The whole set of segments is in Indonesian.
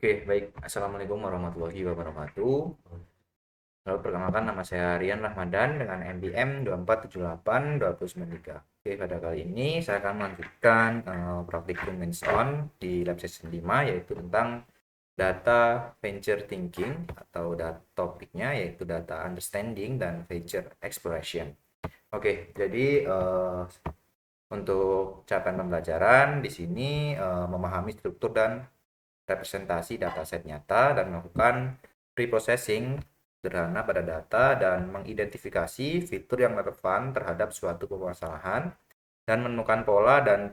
Oke, baik. Assalamualaikum warahmatullahi wabarakatuh. Lalu perkenalkan nama saya Rian Rahmadan dengan NPM 24782093. Oke, pada kali ini saya akan melanjutkan praktikum hands-on di lab session 5 yaitu tentang data venture thinking atau topiknya yaitu data understanding dan venture exploration. Oke, jadi untuk capaian pembelajaran di sini memahami struktur dan representasi dataset nyata dan melakukan pre-processing sederhana pada data dan mengidentifikasi fitur yang relevan terhadap suatu permasalahan dan menemukan pola dan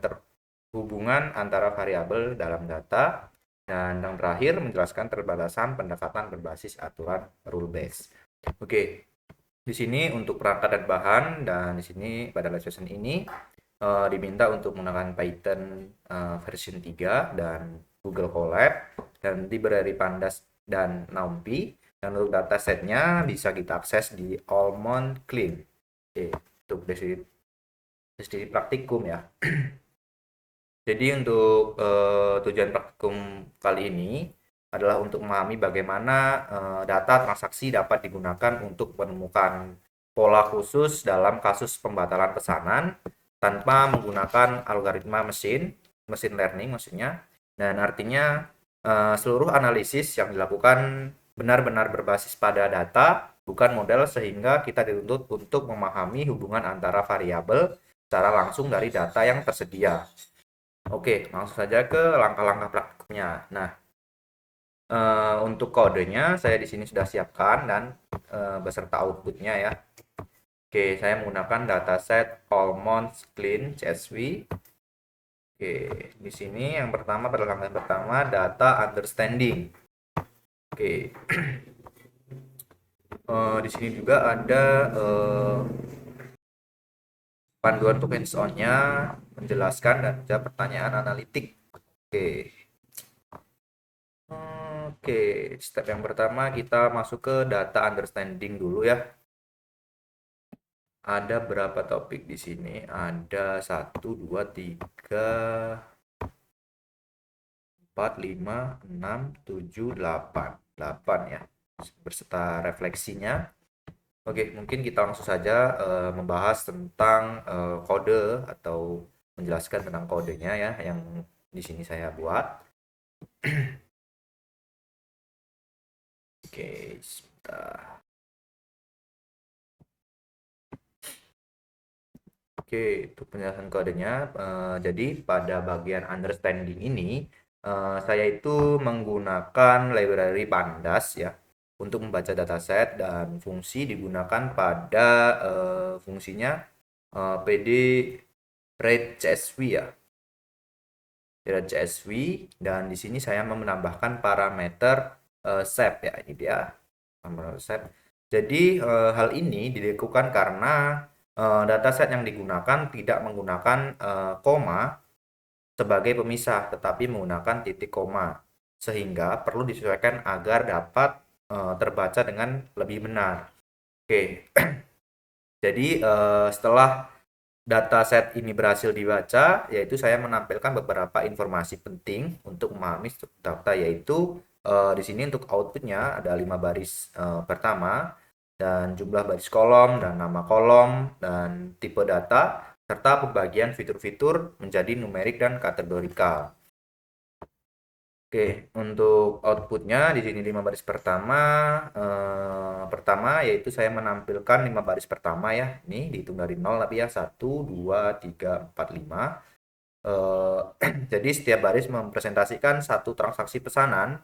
hubungan antara variabel dalam data dan yang terakhir menjelaskan terbatasan pendekatan berbasis aturan rule base. Oke, di sini untuk perangkat dan bahan dan di sini pada lesson ini diminta untuk menggunakan Python version 3 dan Google Colab dan library Pandas dan NumPy. Dan untuk datasetnya bisa kita akses di Almond Clean. Oke, untuk dari praktikum ya. Jadi untuk tujuan praktikum kali ini adalah untuk memahami bagaimana data transaksi dapat digunakan untuk menemukan pola khusus dalam kasus pembatalan pesanan tanpa menggunakan algoritma mesin learning maksudnya. Dan artinya seluruh analisis yang dilakukan benar-benar berbasis pada data, bukan model sehingga kita dituntut untuk memahami hubungan antara variabel secara langsung dari data yang tersedia. Oke, langsung saja ke langkah-langkah praktiknya. Nah, untuk kodenya saya di sini sudah siapkan dan beserta outputnya ya. Oke, saya menggunakan dataset Almond Clean CSV. Oke, di sini yang pertama pada langkah yang pertama data understanding. Oke, di sini juga ada panduan untuk hands-on-nya, menjelaskan dan juga pertanyaan analitik. Oke. Oke, step yang pertama kita masuk ke data understanding dulu ya. Ada berapa topik di sini? Ada 1, 2, 3, 4, 5, 6, 7, 8. 8 ya, berserta refleksinya. Oke, mungkin kita langsung saja membahas tentang kode atau menjelaskan tentang kodenya ya, yang di sini saya buat. Oke, sebentar. Oke, untuk penjelasan kodenya, jadi pada bagian understanding ini, saya itu menggunakan library Pandas ya untuk membaca dataset dan fungsi digunakan pada fungsinya PD read CSV ya, read CSV dan di sini saya menambahkan parameter SEP ya, ini dia parameter SEP. Jadi hal ini dilakukan karena dataset yang digunakan tidak menggunakan koma sebagai pemisah, tetapi menggunakan titik koma, sehingga perlu disesuaikan agar dapat terbaca dengan lebih benar. Oke, jadi setelah dataset ini berhasil dibaca, yaitu saya menampilkan beberapa informasi penting untuk memahami data, yaitu di sini untuk outputnya ada 5 baris pertama dan jumlah baris kolom dan nama kolom dan tipe data serta pembagian fitur-fitur menjadi numerik dan kategorikal. Oke, untuk outputnya di sini 5 baris pertama yaitu saya menampilkan 5 baris pertama ya. Ini dihitung dari 0 tapi ya 1 2 3 4 5. Jadi setiap baris mempresentasikan satu transaksi pesanan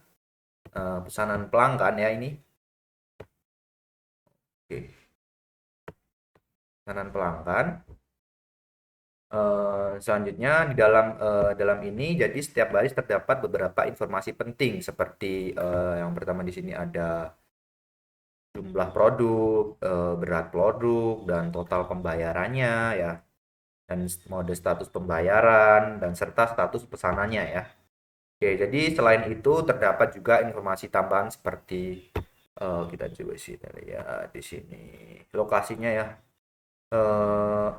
pesanan pelanggan ya ini. Oke. Pesanan pelanggan. Selanjutnya di dalam ini jadi setiap baris terdapat beberapa informasi penting seperti yang pertama di sini ada jumlah produk, berat produk dan total pembayarannya ya, dan mode status pembayaran dan serta status pesanannya ya. Oke, jadi selain itu terdapat juga informasi tambahan seperti kita coba sih ya di sini lokasinya ya. Eh,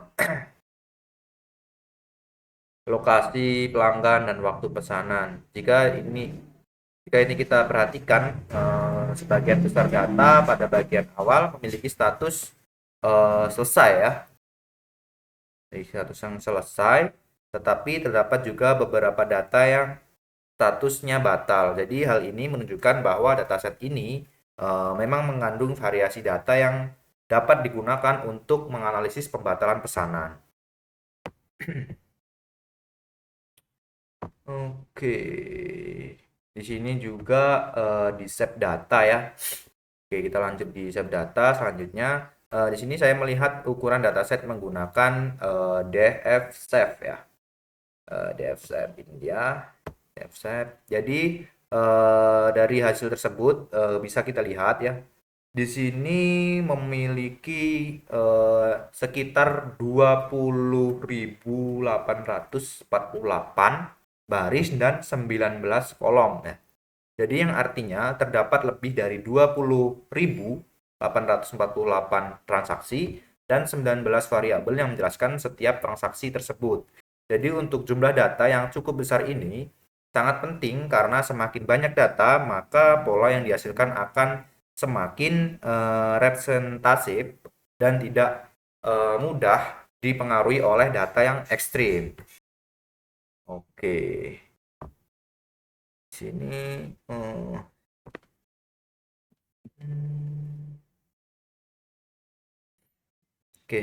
lokasi pelanggan dan waktu pesanan. Jika ini Jika ini kita perhatikan, sebagian besar data pada bagian awal memiliki status selesai ya, jadi status yang selesai, tetapi terdapat juga beberapa data yang statusnya batal. Jadi hal ini menunjukkan bahwa dataset ini memang mengandung variasi data yang dapat digunakan untuk menganalisis pembatalan pesanan. Oke, di sini juga di save data ya. Oke, kita lanjut di save data. Selanjutnya, di sini saya melihat ukuran dataset menggunakan DFSAVE ya. DFSAVE ini dia, DFSAVE. Jadi dari hasil tersebut bisa kita lihat ya. Di sini memiliki sekitar 20.848 baris dan 19 kolom ya. Jadi yang artinya terdapat lebih dari 20.848 transaksi dan 19 variabel yang menjelaskan setiap transaksi tersebut. Jadi untuk jumlah data yang cukup besar ini sangat penting karena semakin banyak data, maka pola yang dihasilkan akan semakin representatif dan tidak mudah dipengaruhi oleh data yang ekstrim. Oke. Sini oke,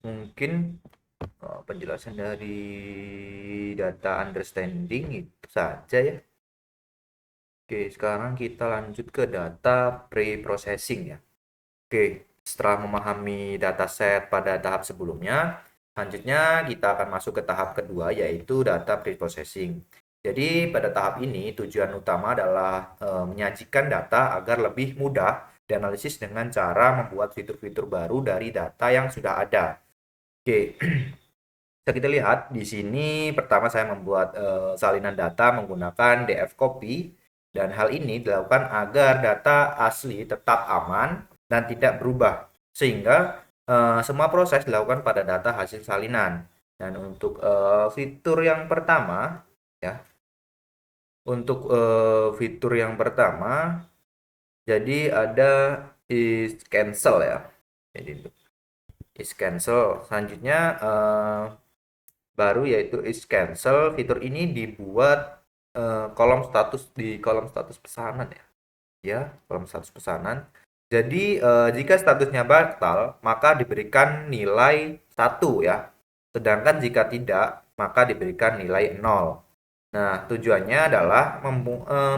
mungkin penjelasan dari data understanding itu saja ya. Oke, sekarang kita lanjut ke data pre-processing ya. Oke, setelah memahami dataset pada tahap sebelumnya, selanjutnya kita akan masuk ke tahap kedua, yaitu data pre-processing. Jadi pada tahap ini tujuan utama adalah menyajikan data agar lebih mudah dianalisis dengan cara membuat fitur-fitur baru dari data yang sudah ada. Oke, bisa kita lihat di sini pertama saya membuat salinan data menggunakan DF copy, dan hal ini dilakukan agar data asli tetap aman dan tidak berubah, sehingga semua proses dilakukan pada data hasil salinan. Dan untuk fitur yang pertama ya, untuk fitur yang pertama jadi ada is cancel ya. Jadi is cancel. Selanjutnya baru yaitu is cancel. Fitur ini dibuat kolom status di kolom status pesanan ya. Ya, kolom status pesanan. Jadi jika statusnya batal, maka diberikan nilai 1 ya. Sedangkan jika tidak, maka diberikan nilai 0. Nah, tujuannya adalah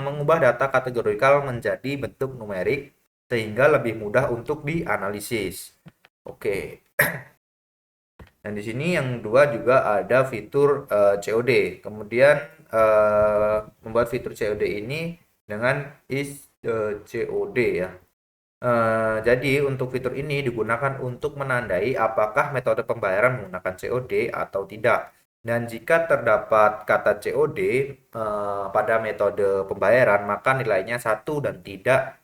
mengubah data kategorikal menjadi bentuk numerik sehingga lebih mudah untuk dianalisis. Oke. Dan di sini yang kedua juga ada fitur COD. Kemudian membuat fitur COD ini dengan is COD ya. Jadi untuk fitur ini digunakan untuk menandai apakah metode pembayaran menggunakan COD atau tidak. Dan jika terdapat kata COD pada metode pembayaran, maka nilainya 1 dan tidak.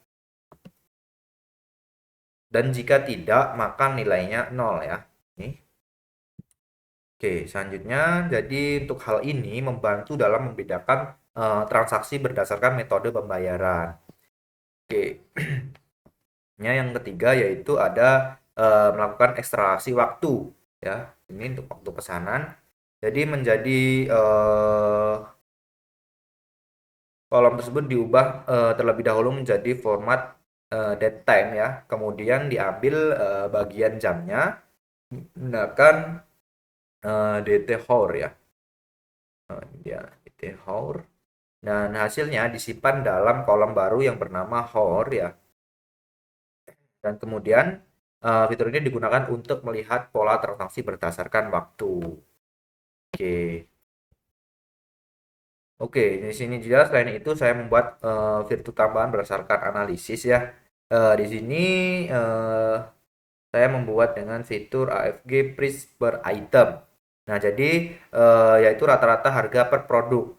Dan jika tidak, maka nilainya 0 ya. Nih. Oke, selanjutnya jadi untuk hal ini membantu dalam membedakan transaksi berdasarkan metode pembayaran. Oke. Yang ketiga yaitu ada melakukan ekstraksi waktu ya. Ini untuk waktu pesanan. Jadi menjadi kolom tersebut diubah terlebih dahulu menjadi format date time ya. Kemudian diambil bagian jamnya menggunakan DT hour ya. Ya, DT hour. Dan hasilnya disimpan dalam kolom baru yang bernama hour ya. Dan kemudian fitur ini digunakan untuk melihat pola transaksi berdasarkan waktu. Oke. Oke, di sini juga selain itu saya membuat fitur tambahan berdasarkan analisis ya. Di sini saya membuat dengan fitur AFG price per item. Nah, jadi yaitu rata-rata harga per produk.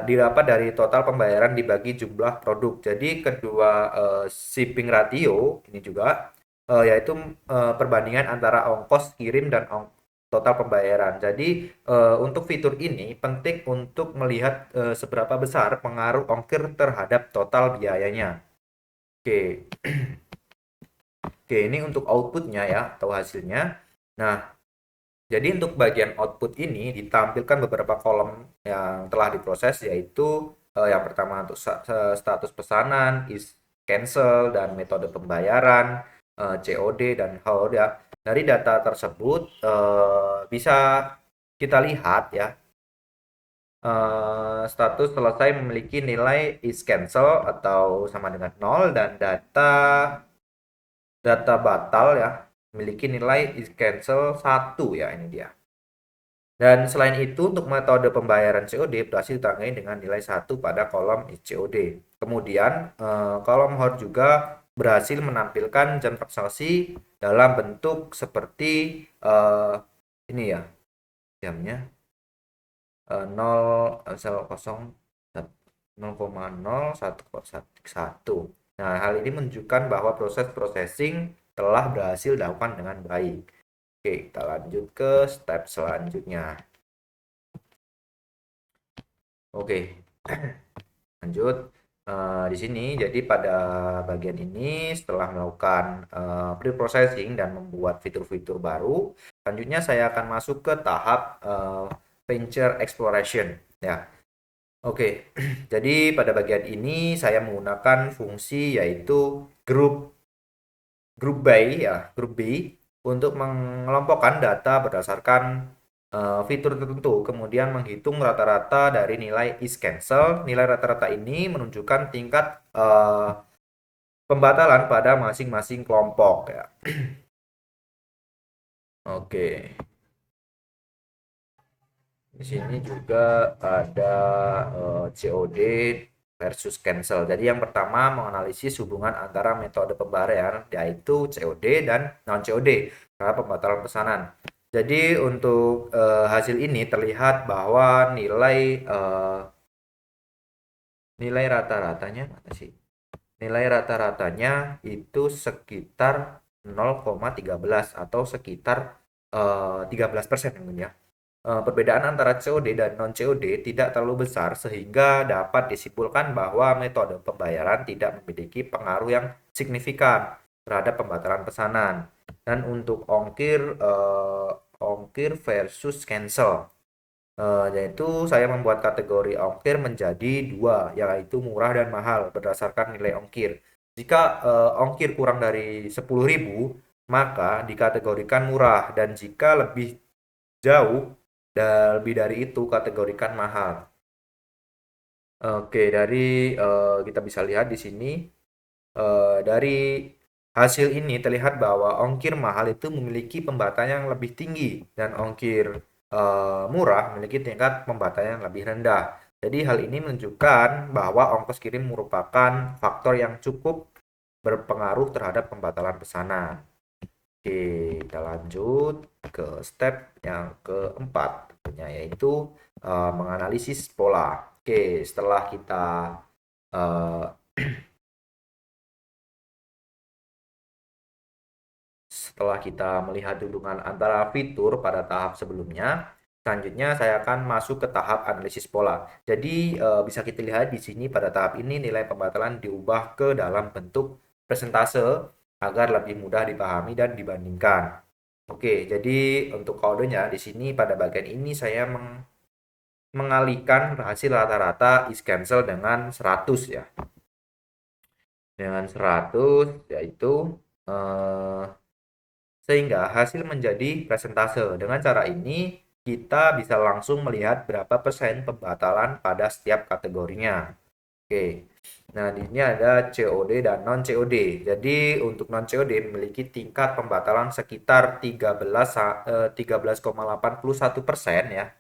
Didapat dari total pembayaran dibagi jumlah produk. Jadi kedua shipping ratio ini juga yaitu perbandingan antara ongkos kirim dan total pembayaran. Jadi untuk fitur ini penting untuk melihat seberapa besar pengaruh ongkir terhadap total biayanya. Oke, oke ini untuk outputnya ya atau hasilnya. Nah, jadi untuk bagian output ini ditampilkan beberapa kolom yang telah diproses yaitu yang pertama untuk status pesanan, is cancel dan metode pembayaran, COD dan hold ya. Dari data tersebut bisa kita lihat ya status selesai memiliki nilai is cancel atau sama dengan 0 dan data batal ya memiliki nilai is cancel 1 ya ini dia. Dan selain itu untuk metode pembayaran COD berhasil ditangani dengan nilai 1 pada kolom is COD. Kemudian kolom hold juga berhasil menampilkan jam transaksi dalam bentuk seperti ini ya jamnya 0,0101. Nah, hal ini menunjukkan bahwa proses processing telah berhasil dilakukan dengan baik. Oke, kita lanjut ke step selanjutnya. Oke, lanjut. Di sini, jadi pada bagian ini setelah melakukan pre-processing dan membuat fitur-fitur baru, selanjutnya saya akan masuk ke tahap feature exploration. Ya, oke. Jadi pada bagian ini saya menggunakan fungsi yaitu group by ya, group by untuk mengelompokkan data berdasarkan fitur tertentu, kemudian menghitung rata-rata dari nilai is cancel. Nilai rata-rata ini menunjukkan tingkat pembatalan pada masing-masing kelompok ya. Oke. Di sini juga ada COD versus cancel. Jadi yang pertama menganalisis hubungan antara metode pembayaran yaitu COD dan non COD karena pembatalan pesanan. Jadi untuk hasil ini terlihat bahwa nilai rata-ratanya mana sih? Nilai rata-ratanya itu sekitar 0,13 atau sekitar 13% ya. Perbedaan antara COD dan non-COD tidak terlalu besar sehingga dapat disimpulkan bahwa metode pembayaran tidak memiliki pengaruh yang signifikan terhadap pembatalan pesanan. Dan untuk ongkir versus cancel, yaitu saya membuat kategori ongkir menjadi dua, yaitu murah dan mahal berdasarkan nilai ongkir. Jika ongkir kurang dari 10.000, maka dikategorikan murah dan jika lebih jauh dan lebih dari itu kategorikan mahal. Oke, dari kita bisa lihat di sini dari hasil ini terlihat bahwa ongkir mahal itu memiliki pembatalan yang lebih tinggi dan ongkir murah memiliki tingkat pembatalan yang lebih rendah. Jadi hal ini menunjukkan bahwa ongkos kirim merupakan faktor yang cukup berpengaruh terhadap pembatalan pesanan. Oke, kita lanjut ke step yang keempat, yaitu menganalisis pola. Oke, uh, setelah kita melihat hubungan antara fitur pada tahap sebelumnya, selanjutnya saya akan masuk ke tahap analisis pola. Jadi bisa kita lihat di sini pada tahap ini nilai pembatalan diubah ke dalam bentuk persentase agar lebih mudah dipahami dan dibandingkan. Oke, jadi untuk kodenya di sini pada bagian ini saya mengalihkan hasil rata-rata is cancel dengan 100 ya. Dengan 100 yaitu sehingga hasil menjadi presentase. Dengan cara ini kita bisa langsung melihat berapa persen pembatalan pada setiap kategorinya. Oke. Nah, di sini ada COD dan non COD. Jadi untuk non COD memiliki tingkat pembatalan sekitar 13,81% ya.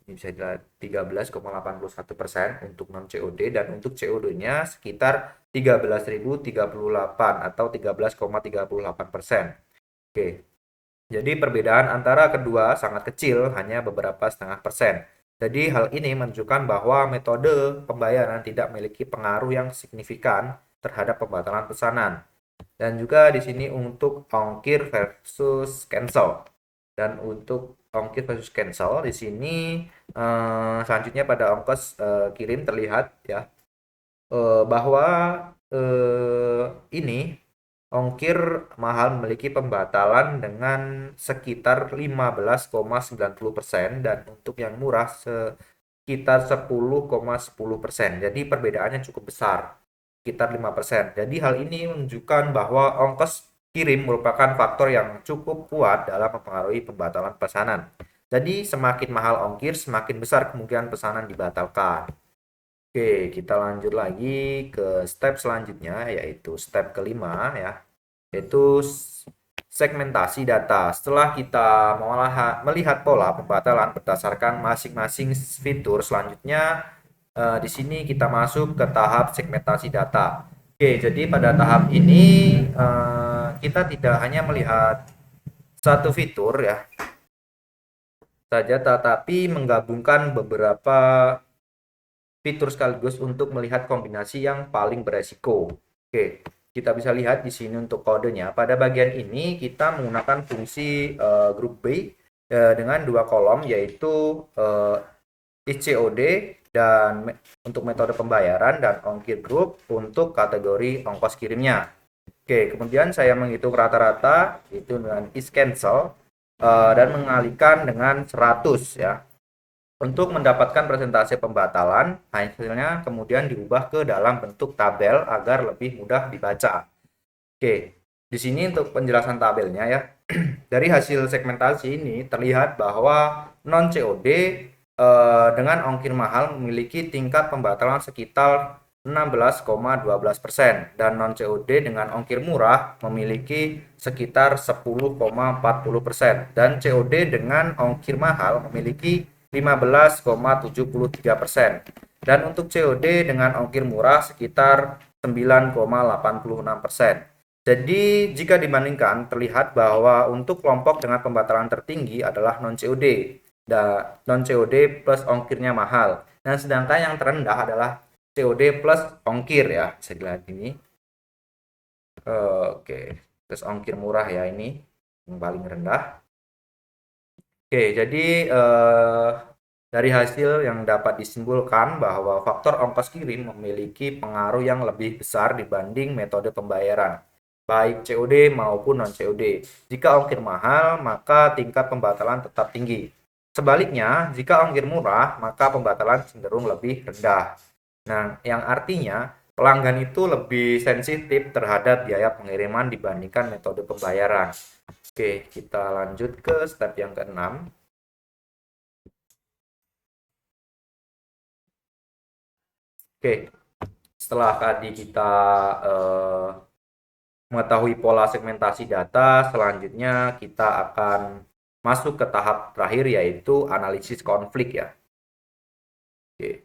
Ini bisa dilihat 13,81% untuk non COD dan untuk COD-nya sekitar 13.038 atau 13,38%. Oke. Jadi perbedaan antara kedua sangat kecil, hanya beberapa setengah persen. Jadi hal ini menunjukkan bahwa metode pembayaran tidak memiliki pengaruh yang signifikan terhadap pembatalan pesanan. Dan juga di sini untuk ongkir versus cancel. Dan untuk ongkir versus cancel di sini selanjutnya pada ongkos kirim terlihat ya bahwa ini ongkir mahal memiliki pembatalan dengan sekitar 15,90% dan untuk yang murah sekitar 10,10%. Jadi perbedaannya cukup besar, sekitar 5%. Jadi hal ini menunjukkan bahwa ongkos kirim merupakan faktor yang cukup kuat dalam mempengaruhi pembatalan pesanan. Jadi semakin mahal ongkir, semakin besar kemungkinan pesanan dibatalkan. Oke, kita lanjut lagi ke step selanjutnya, yaitu step kelima ya, yaitu segmentasi data. Setelah kita melihat pola pembatalan berdasarkan masing-masing fitur, selanjutnya di sini kita masuk ke tahap segmentasi data. Oke, jadi pada tahap ini kita tidak hanya melihat satu fitur ya saja, tetapi menggabungkan beberapa fitur sekaligus untuk melihat kombinasi yang paling beresiko. Oke, kita bisa lihat di sini untuk kodenya. Pada bagian ini kita menggunakan fungsi group by dengan dua kolom, yaitu ICOD dan untuk metode pembayaran dan ongkir grup untuk kategori ongkos kirimnya. Oke, kemudian saya menghitung rata-rata itu dengan is cancel dan mengalihkan dengan 100 ya. Untuk mendapatkan presentasi pembatalan, hasilnya kemudian diubah ke dalam bentuk tabel agar lebih mudah dibaca. Oke, di sini untuk penjelasan tabelnya ya. Dari hasil segmentasi ini terlihat bahwa non COD dengan ongkir mahal memiliki tingkat pembatalan sekitar 16,12% dan non COD dengan ongkir murah memiliki sekitar 10,40% dan COD dengan ongkir mahal memiliki 15,73% dan untuk COD dengan ongkir murah sekitar 9,86%. Jadi jika dibandingkan terlihat bahwa untuk kelompok dengan pembatalan tertinggi adalah non COD dan non COD plus ongkirnya mahal. Dan sedangkan yang terendah adalah COD plus ongkir ya, bisa dilihat ini. Oke, terus ongkir murah ya ini yang paling rendah. Oke, jadi dari hasil yang dapat disimpulkan bahwa faktor ongkos kirim memiliki pengaruh yang lebih besar dibanding metode pembayaran, baik COD maupun non-COD. Jika ongkir mahal, maka tingkat pembatalan tetap tinggi. Sebaliknya, jika ongkir murah, maka pembatalan cenderung lebih rendah. Nah, yang artinya pelanggan itu lebih sensitif terhadap biaya pengiriman dibandingkan metode pembayaran. Oke, kita lanjut ke step yang keenam. Oke, setelah tadi kita mengetahui pola segmentasi data, selanjutnya kita akan masuk ke tahap terakhir, yaitu analisis konflik ya. Oke.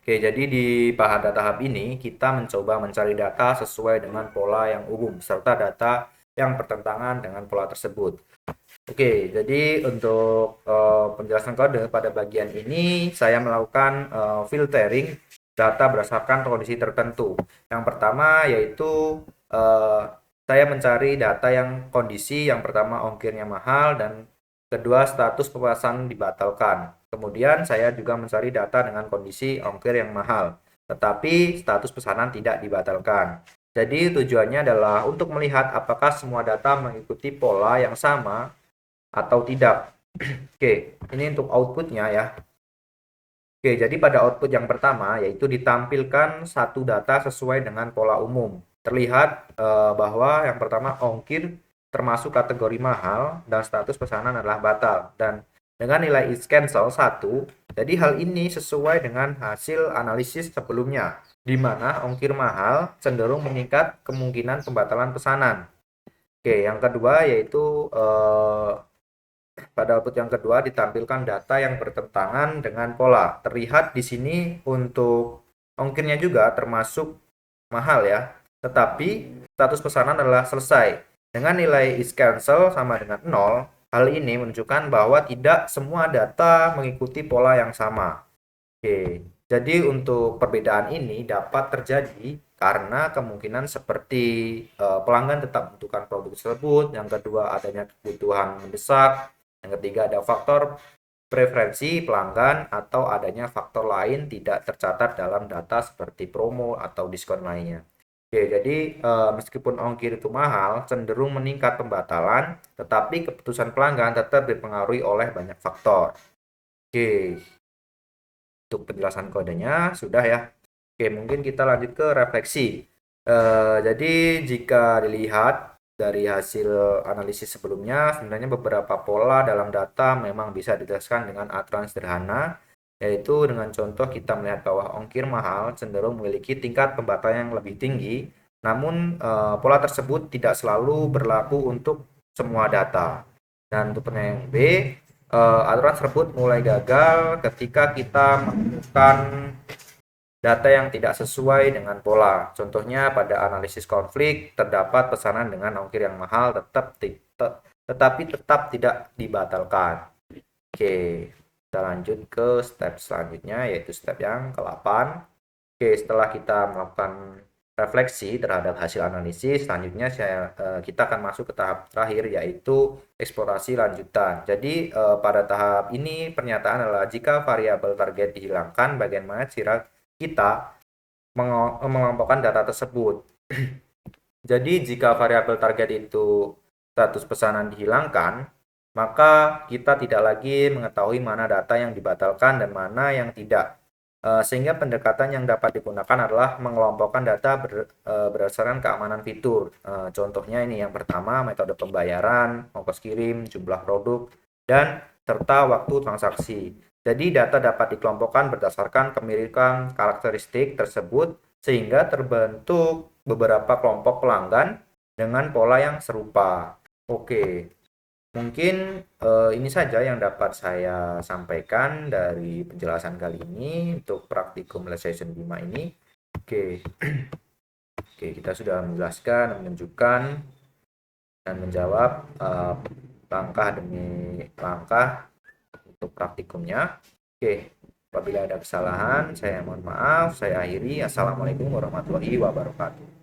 Oke, jadi pada tahap ini kita mencoba mencari data sesuai dengan pola yang umum serta data yang bertentangan dengan pola tersebut. Oke, jadi untuk penjelasan kode pada bagian ini saya melakukan filtering data berdasarkan kondisi tertentu. Yang pertama yaitu saya mencari data yang kondisi yang pertama ongkirnya mahal dan kedua status pemesanan dibatalkan. Kemudian saya juga mencari data dengan kondisi ongkir yang mahal, tetapi status pesanan tidak dibatalkan. Jadi tujuannya adalah untuk melihat apakah semua data mengikuti pola yang sama atau tidak. Oke, ini untuk outputnya ya. Oke, jadi pada output yang pertama yaitu ditampilkan satu data sesuai dengan pola umum. Terlihat bahwa yang pertama ongkir termasuk kategori mahal dan status pesanan adalah batal. Dan dengan nilai is cancel 1, jadi hal ini sesuai dengan hasil analisis sebelumnya, di mana ongkir mahal cenderung meningkat kemungkinan pembatalan pesanan. Oke, yang kedua yaitu pada output yang kedua ditampilkan data yang bertentangan dengan pola. Terlihat di sini untuk ongkirnya juga termasuk mahal ya, tetapi status pesanan adalah selesai. Dengan nilai is cancel sama dengan 0, hal ini menunjukkan bahwa tidak semua data mengikuti pola yang sama. Oke, Jadi untuk perbedaan ini dapat terjadi karena kemungkinan seperti pelanggan tetap membutuhkan produk tersebut, yang kedua adanya kebutuhan mendesak, yang ketiga ada faktor preferensi pelanggan atau adanya faktor lain tidak tercatat dalam data seperti promo atau diskon lainnya. Oke, jadi meskipun ongkir itu mahal, cenderung meningkat pembatalan, tetapi keputusan pelanggan tetap dipengaruhi oleh banyak faktor. Oke, untuk penjelasan kodenya sudah ya. Oke, mungkin kita lanjut ke refleksi. Jadi jika dilihat dari hasil analisis sebelumnya, sebenarnya beberapa pola dalam data memang bisa dijelaskan dengan aturan sederhana, yaitu dengan contoh kita melihat bahwa ongkir mahal cenderung memiliki tingkat pembatalan yang lebih tinggi, namun pola tersebut tidak selalu berlaku untuk semua data. Dan untuk pertanyaan B, aturan tersebut mulai gagal ketika kita menemukan data yang tidak sesuai dengan pola. Contohnya pada analisis konflik terdapat pesanan dengan ongkir yang mahal tetapi tetap tidak dibatalkan. Oke, kita lanjut ke step selanjutnya yaitu step yang ke-8. Oke, setelah kita melakukan refleksi terhadap hasil analisis, selanjutnya kita akan masuk ke tahap terakhir yaitu eksplorasi lanjutan. Jadi pada tahap ini pernyataan adalah jika variabel target dihilangkan, bagaimana cara kita mengelompokkan data tersebut. Jadi jika variabel target itu status pesanan dihilangkan, maka kita tidak lagi mengetahui mana data yang dibatalkan dan mana yang tidak. Sehingga pendekatan yang dapat digunakan adalah mengelompokkan data berdasarkan keamanan fitur. Contohnya ini yang pertama, metode pembayaran, ongkos kirim, jumlah produk, dan serta waktu transaksi. Jadi data dapat dikelompokkan berdasarkan kemiripan karakteristik tersebut sehingga terbentuk beberapa kelompok pelanggan dengan pola yang serupa. Oke, mungkin ini saja yang dapat saya sampaikan dari penjelasan kali ini untuk praktikum session 5 ini. Oke. Oke, kita sudah menjelaskan, menunjukkan dan menjawab langkah demi langkah untuk praktikumnya. Oke, apabila ada kesalahan, saya mohon maaf. Saya akhiri. Assalamualaikum warahmatullahi wabarakatuh.